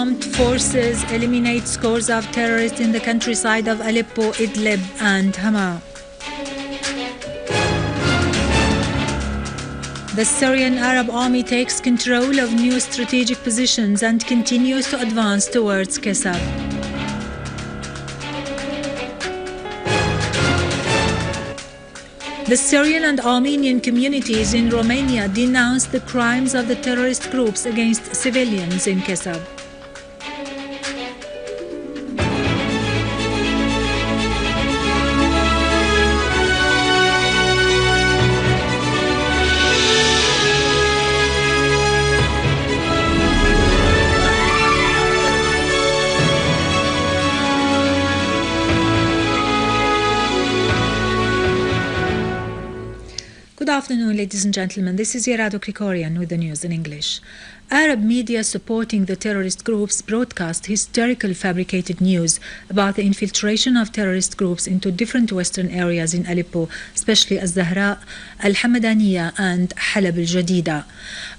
armed forces eliminate scores of terrorists in the countryside of Aleppo, Idlib and Hama. The Syrian Arab Army takes control of new strategic positions and continues to advance towards Kesab. The Syrian and Armenian communities in Romania denounced the crimes of the terrorist groups against civilians in Kesab. Good afternoon, ladies and gentlemen. This is Yerado Krikorian with the news in English. Arab media supporting the terrorist groups broadcast hysterical fabricated news about the infiltration of terrorist groups into different western areas in Aleppo, especially Az-Zahra, Al-Hamadaniya and Halab al-Jadida.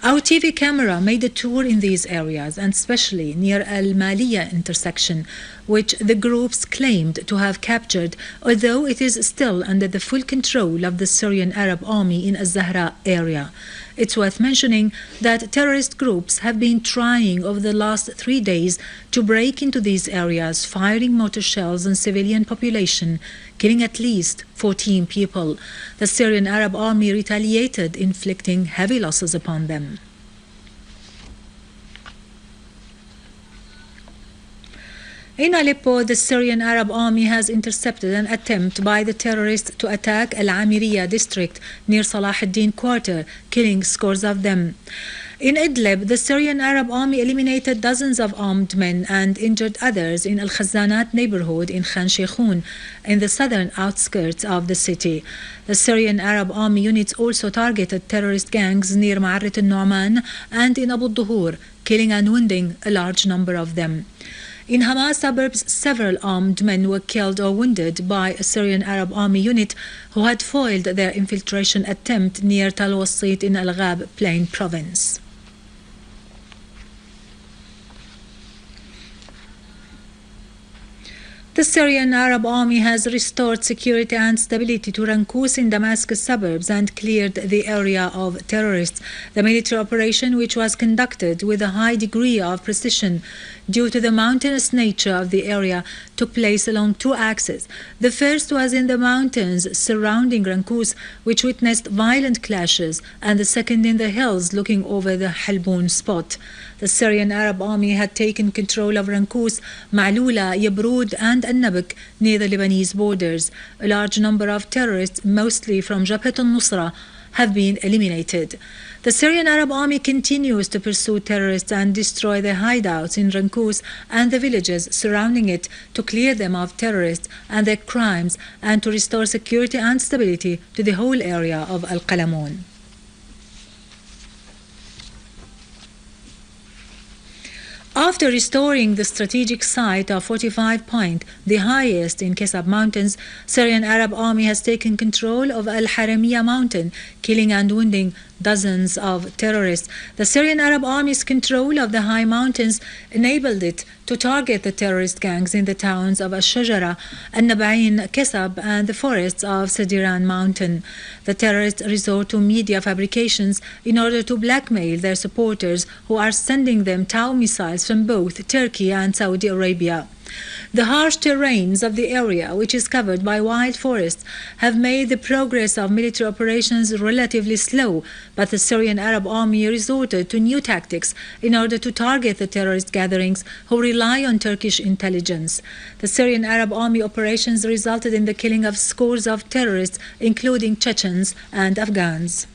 Our TV camera made a tour in these areas, and especially near Al-Maliya intersection, which the groups claimed to have captured, although it is still under the full control of the Syrian Arab Army in Az-Zahra area. It's worth mentioning that terrorist groups have been trying over the last 3 days to break into these areas, firing mortar shells on civilian population, killing at least 14 people. The Syrian Arab Army retaliated, inflicting heavy losses upon them. In Aleppo, the Syrian Arab Army has intercepted an attempt by the terrorists to attack Al-Amiriya district near Salah ad-Din quarter, killing scores of them. In Idlib, the Syrian Arab Army eliminated dozens of armed men and injured others in Al-Khazanat neighborhood in Khan Sheikhoun, in the southern outskirts of the city. The Syrian Arab Army units also targeted terrorist gangs near Ma'arrat al-Nu'man and in Abu Duhur, killing and wounding a large number of them. In Hama suburbs, several armed men were killed or wounded by a Syrian Arab Army unit who had foiled their infiltration attempt near Tal Wassit in Al-Ghab Plain province. The Syrian Arab Army has restored security and stability to Rankous in Damascus suburbs and cleared the area of terrorists. The military operation, which was conducted with a high degree of precision due to the mountainous nature of the area, took place along two axes. The first was in the mountains surrounding Rankous, which witnessed violent clashes, and the second in the hills looking over the Halboun spot. The Syrian Arab Army had taken control of Rankous, Ma'loula, Yabrud and An-Nabak near the Lebanese borders. A large number of terrorists, mostly from Jabhat al-Nusra, have been eliminated. The Syrian Arab Army continues to pursue terrorists and destroy their hideouts in Rankous and the villages surrounding it to clear them of terrorists and their crimes and to restore security and stability to the whole area of Al-Qalamoun. After restoring the strategic site of 45 Point, the highest in Kesab Mountains, Syrian Arab Army has taken control of Al-Haramiya Mountain, killing and wounding dozens of terrorists. The Syrian Arab Army's control of the high mountains enabled it to target the terrorist gangs in the towns of Ash-Shajara, An-Nab'in, Kesab and the forests of Sadiran Mountain. The terrorists resort to media fabrications in order to blackmail their supporters who are sending them Tau missiles from both Turkey and Saudi Arabia. The harsh terrains of the area, which is covered by wild forests, have made the progress of military operations relatively slow, but the Syrian Arab Army resorted to new tactics in order to target the terrorist gatherings who rely on Turkish intelligence. The Syrian Arab Army operations resulted in the killing of scores of terrorists, including Chechens and Afghans.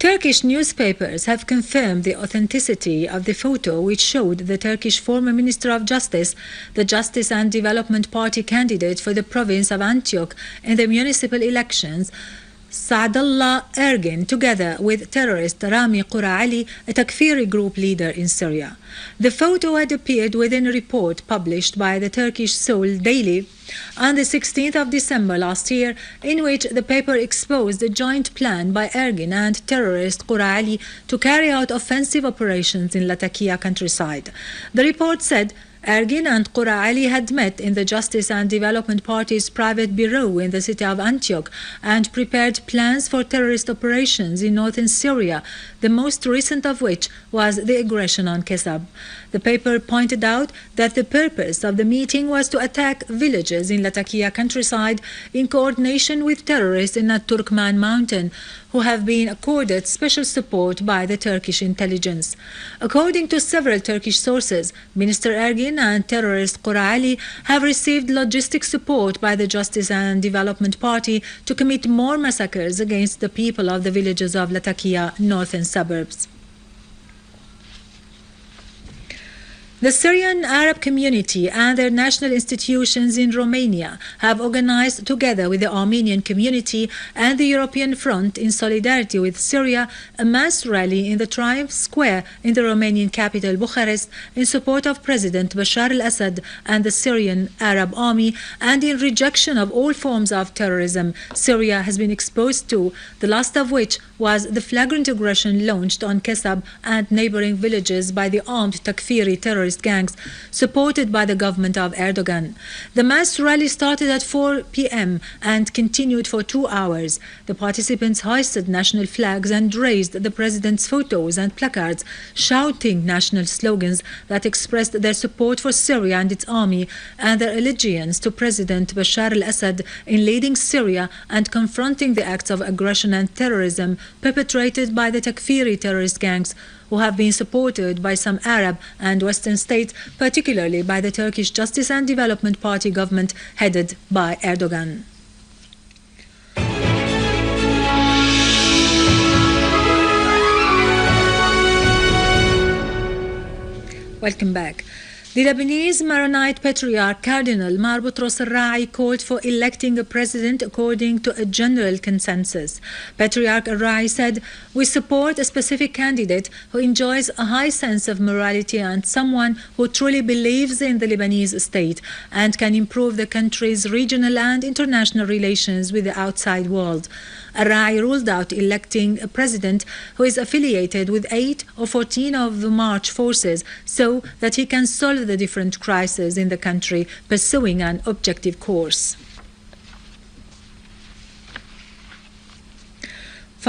Turkish newspapers have confirmed the authenticity of the photo which showed the Turkish former Minister of Justice, the Justice and Development Party candidate for the province of Antioch in the municipal elections, Saadallah Ergin, together with terrorist Rami Qura Ali, a Takfiri group leader in Syria. The photo had appeared within a report published by the Turkish Soul Daily On the 16th of December last year, in which the paper exposed a joint plan by Ergin and terrorist Qura Ali to carry out offensive operations in Latakia countryside. The report said Ergin and Qura Ali had met in the Justice and Development Party's private bureau in the city of Antioch and prepared plans for terrorist operations in northern Syria, the most recent of which was the aggression on Kesab. The paper pointed out that the purpose of the meeting was to attack villages in Latakia countryside in coordination with terrorists in the Turkman mountain, who have been accorded special support by the Turkish intelligence. According to several Turkish sources, Minister Ergin and terrorist Qura Ali have received logistic support by the Justice and Development Party to commit more massacres against the people of the villages of Latakia northern suburbs. The Syrian Arab community and their national institutions in Romania have organized, together with the Armenian community and the European Front in solidarity with Syria, a mass rally in the Triumph Square in the Romanian capital Bucharest in support of President Bashar al-Assad and the Syrian Arab Army, and in rejection of all forms of terrorism Syria has been exposed to, the last of which was the flagrant aggression launched on Kesab and neighboring villages by the armed Takfiri terrorist gangs supported by the government of Erdogan. The mass rally started at 4 p.m. and continued for 2 hours. The participants hoisted national flags and raised the president's photos and placards, shouting national slogans that expressed their support for Syria and its army and their allegiance to President Bashar al-Assad in leading Syria and confronting the acts of aggression and terrorism perpetrated by the Takfiri terrorist gangs, who have been supported by some Arab and Western states, particularly by the Turkish Justice and Development Party government headed by Erdogan. Welcome back. The Lebanese Maronite Patriarch Cardinal Mar Boutros al-Rai called for electing a president according to a general consensus. Patriarch al-Rai said, "We support a specific candidate who enjoys a high sense of morality and someone who truly believes in the Lebanese state and can improve the country's regional and international relations with the outside world." Al-Rai ruled out electing a president who is affiliated with 8 or 14 of the March forces so that he can solve the different crises in the country, pursuing an objective course.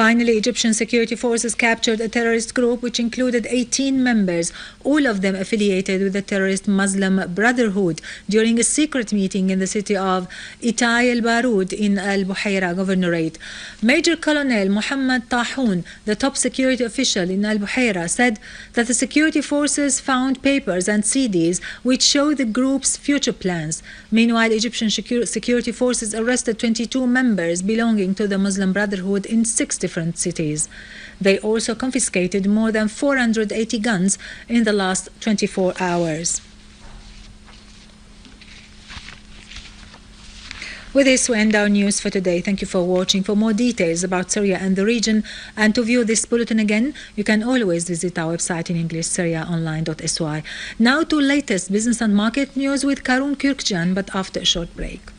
Finally, Egyptian security forces captured a terrorist group which included 18 members, all of them affiliated with the terrorist Muslim Brotherhood, during a secret meeting in the city of Itay el-Barud in Al-Buhaira Governorate. Major Colonel Muhammad Tahoun, the top security official in Al-Buhaira, said that the security forces found papers and CDs which show the group's future plans. Meanwhile, Egyptian security forces arrested 22 members belonging to the Muslim Brotherhood in 6 different cities. They also confiscated more than 480 guns in the last 24 hours. With this, we end our news for today. Thank you for watching. For more details about Syria and the region, and to view this bulletin again, you can always visit our website in English, syriaonline.sy. Now to latest business and market news with Karun Kürkcan, but after a short break.